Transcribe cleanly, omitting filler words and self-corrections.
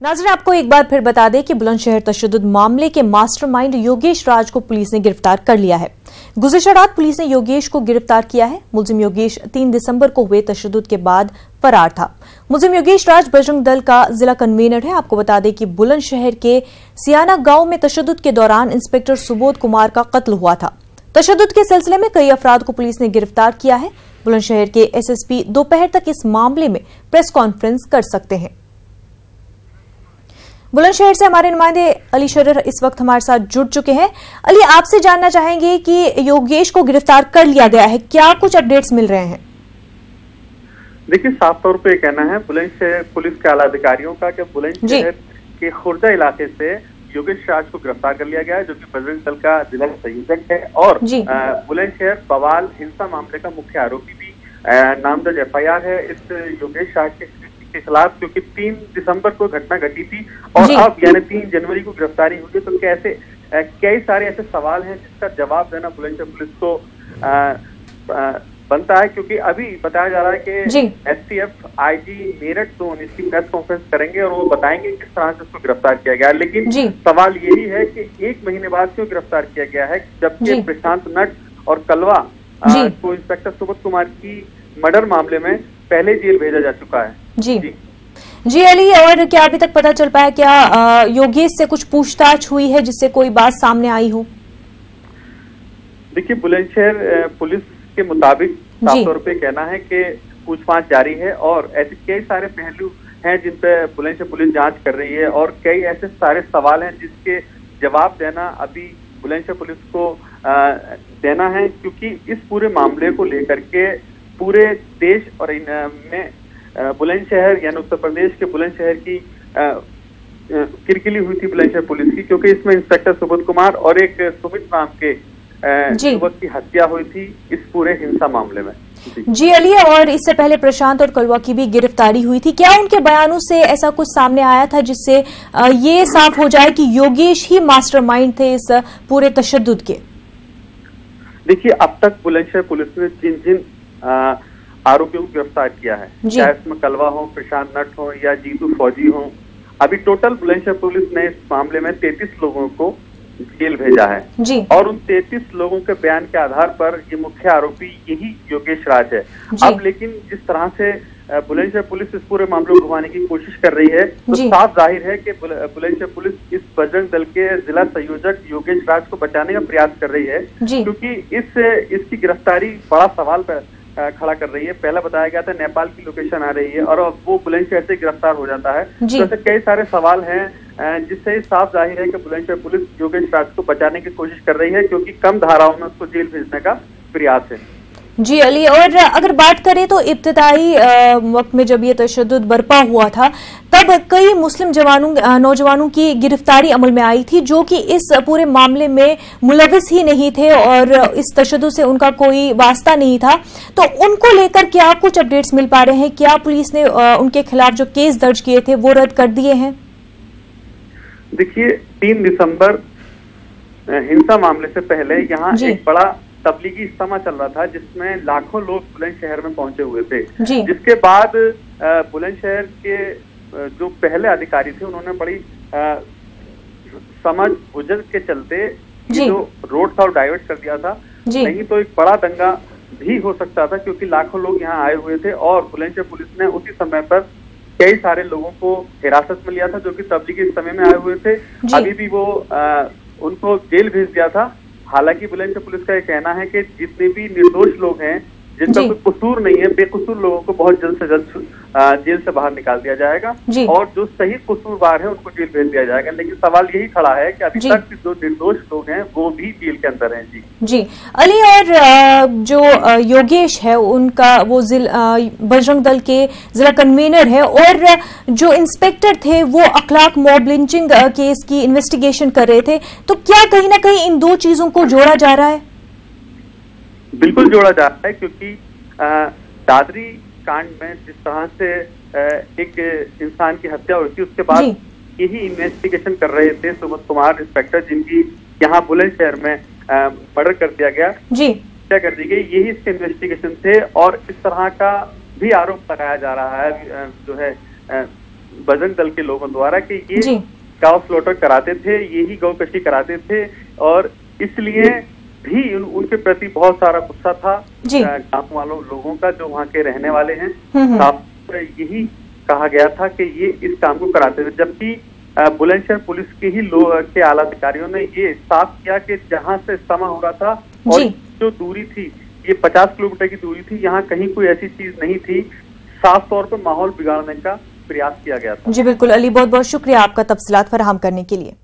नाज़रीन, आपको एक बार फिर बता दें कि बुलंदशहर तशद्दुद मामले के मास्टरमाइंड योगेश राज को पुलिस ने गिरफ्तार कर लिया है। गुज़िश्ता रात पुलिस ने योगेश को गिरफ्तार किया है। मुलजिम योगेश 3 दिसंबर को हुए तशद्दुद के बाद फरार था। मुलजिम योगेश राज बजरंग दल का जिला कन्वीनर है। आपको बता दें कि बुलंदशहर के सियाना गांव में तशद्दुद के दौरान इंस्पेक्टर सुबोध कुमार का कत्ल हुआ था। तशद्दुद के सिलसिले में कई अफराद को पुलिस ने गिरफ्तार किया है। बुलंदशहर के एसएसपी दोपहर तक इस मामले में प्रेस कॉन्फ्रेंस कर सकते हैं। बुलंदशहर से हमारे नुमाइंदे अली शर्र इस वक्त हमारे साथ जुड़ चुके हैं। अली, आपसे जानना चाहेंगे कि योगेश को गिरफ्तार कर लिया गया है, क्या कुछ अपडेट्स मिल रहे हैं? देखिए, साफ तौर पे कहना है बुलंदशहर पुलिस के आला अधिकारियों का कि बुलंदशहर के खुर्दा इलाके से योगेश राज को गिरफ्तार कर लिया गया है, जो कि बजरंग दल का जिला संयोजक है और बुलंदशहर बवाल हिंसा मामले का मुख्य आरोपी भी नामजद एफआईआर है इस योगेश राज के खिलाफ, क्योंकि 3 दिसंबर को घटना घटी थी और अब यानी 3 जनवरी को गिरफ्तारी हुई है। तो कैसे कई सारे ऐसे सवाल हैं जिसका जवाब देना बुलंदशहर पुलिस को बनता है, क्योंकि अभी बताया जा रहा है कि एसटीएफ आईजी मेरठ जोन इसकी प्रेस कॉन्फ्रेंस करेंगे और वो बताएंगे किस तरह से उसको गिरफ्तार किया गया। लेकिन सवाल यही है कि 1 महीने बाद क्यों गिरफ्तार किया गया है, जबकि प्रशांत नट और कलवा को इंस्पेक्टर सुबोध कुमार की मर्डर मामले में पहले जेल भेजा जा चुका है। जी अली, और क्या अभी तक पता चल पाया, क्या योगेश से कुछ पूछताछ हुई है जिससे कोई बात सामने आई हो? देखिए, बुलंदशहर पुलिस के मुताबिक साफ तौर पे कहना है कि पूछताछ जारी है और ऐसे कई सारे पहलू हैं जिन पे बुलंदशहर पुलिस जांच कर रही है और कई ऐसे सारे सवाल हैं जिसके जवाब देना अभी बुलंदशहर पुलिस को देना है, क्योंकि इस पूरे मामले को लेकर के पूरे देश और में बुलंदशहर यानी उत्तर प्रदेश के बुलंदशहर की किरकिली हुई थी बुलंदशहर पुलिस की, क्योंकि इसमें इंस्पेक्टर सुबोध कुमार और एक सुमित नाम के युवक की हत्या हुई थी इस पूरे हिंसा मामले में। जी अली, और इससे पहले प्रशांत और कलवा की भी गिरफ्तारी हुई थी। क्या उनके बयानों से ऐसा कुछ सामने आया था जिससे ये साफ हो जाए कि योगेश ही मास्टरमाइंड थे इस पूरे तशद्दुद के? देखिए, अब तक बुलंदशहर पुलिस ने जिन आरोपियों को गिरफ्तार किया है, चाहे इसमें कलवा हो, प्रशांत नट हो या जीतू फौजी हो, अभी टोटल बुलंदशहर पुलिस ने इस मामले में 33 लोगों को जेल भेजा है और उन 33 लोगों के बयान के आधार पर ये मुख्य आरोपी यही योगेश राज है। अब लेकिन जिस तरह से बुलंदशहर पुलिस इस पूरे मामले को घुमाने की कोशिश कर रही है, तो साफ जाहिर है कि बुलंदशहर पुलिस इस बजरंग दल के जिला संयोजक योगेश राज को बचाने का प्रयास कर रही है, क्योंकि इसकी गिरफ्तारी बड़ा सवाल पर खड़ा कर रही है। पहला बताया गया था नेपाल की लोकेशन आ रही है और अब वो बुलंदशहर से गिरफ्तार हो जाता है। तो ऐसे कई सारे सवाल हैं जिससे साफ जाहिर है कि बुलंदशहर पुलिस योगेश राज को बचाने की कोशिश कर रही है, क्योंकि कम धाराओं में उसको जेल भेजने का प्रयास है। जी अली, और अगर बात करें तो इब्तिदाई वक्त में जब ये तशद्दुद बरपा हुआ था तब कई मुस्लिम नौजवानों की गिरफ्तारी अमल में आई थी जो कि इस पूरे मामले में मुलविस ही नहीं थे और इस तशद्दुद से उनका कोई वास्ता नहीं था। तो उनको लेकर क्या कुछ अपडेट्स मिल पा रहे हैं? क्या पुलिस ने उनके खिलाफ जो केस दर्ज किए थे वो रद्द कर दिए हैं? देखिए, 3 दिसंबर हिंसा मामले से पहले यहाँ एक बड़ा तबलीगी इज्तिमा चल रहा था जिसमें लाखों लोग बुलंदशहर में पहुंचे हुए थे, जिसके बाद बुलंदशहर के जो पहले अधिकारी थे उन्होंने बड़ी समझ बुझ के चलते जो रोड था वो डाइवर्ट कर दिया था, नहीं तो एक बड़ा दंगा भी हो सकता था, क्योंकि लाखों लोग यहाँ आए हुए थे और बुलंदशहर पुलिस ने उसी समय पर कई सारे लोगों को हिरासत में लिया था जो कि तबलीगी इज्तिमा में आए हुए थे। अभी भी वो उनको जेल भेज दिया था। हालांकि बुलंदशहर पुलिस का ये कहना है कि जितने भी निर्दोष लोग हैं जिनका कोई कसूर नहीं है, बेकसूर लोगों को बहुत जल्द से जल्द जेल से बाहर निकाल दिया जाएगा और जो सही कसूरवार है उनको जेल भेज दिया जाएगा। लेकिन सवाल यही खड़ा है कि अभी तक जो निर्दोष लोग हैं वो भी जेल के अंदर हैं। जी अली, और जो योगेश है उनका वो बजरंग दल के जिला कन्वीनर है और जो इंस्पेक्टर थे वो अखलाक मॉब लिंचिंग केस की इन्वेस्टिगेशन कर रहे थे, तो क्या कहीं ना कहीं इन दो चीजों को जोड़ा जा रहा है? बिल्कुल जोड़ा जा रहा है, क्योंकि दादरी कांड में जिस तरह से एक इंसान की हत्या हुई थी उसके बाद यही इन्वेस्टिगेशन कर रहे थे सुबोध कुमार इंस्पेक्टर, जिनकी यहाँ बुलंदशहर में मर्डर कर दिया गया, हत्या कर दी गई, यही इसके इन्वेस्टिगेशन थे और इस तरह का भी आरोप लगाया जा रहा है जो है बजरंग दल के लोगों द्वारा कि ये गौ स्लॉटर कराते थे, यही गौ कशी कराते थे, और इसलिए भी उनके प्रति बहुत सारा गुस्सा था गांव वालों लोगों का, जो वहाँ के रहने वाले हैं। साफ यही कहा गया था कि ये इस काम को कराते थे, जबकि बुलंदशहर पुलिस के ही के आला अधिकारियों ने ये साफ किया कि जहाँ से इज्तिमा हो रहा था और जो दूरी थी, ये 50 किलोमीटर की दूरी थी, यहाँ कहीं कोई ऐसी चीज नहीं थी। साफ तौर पर माहौल बिगाड़ने का प्रयास किया गया था। जी बिल्कुल अली, बहुत बहुत शुक्रिया आपका तफसीलात फराहम करने के लिए।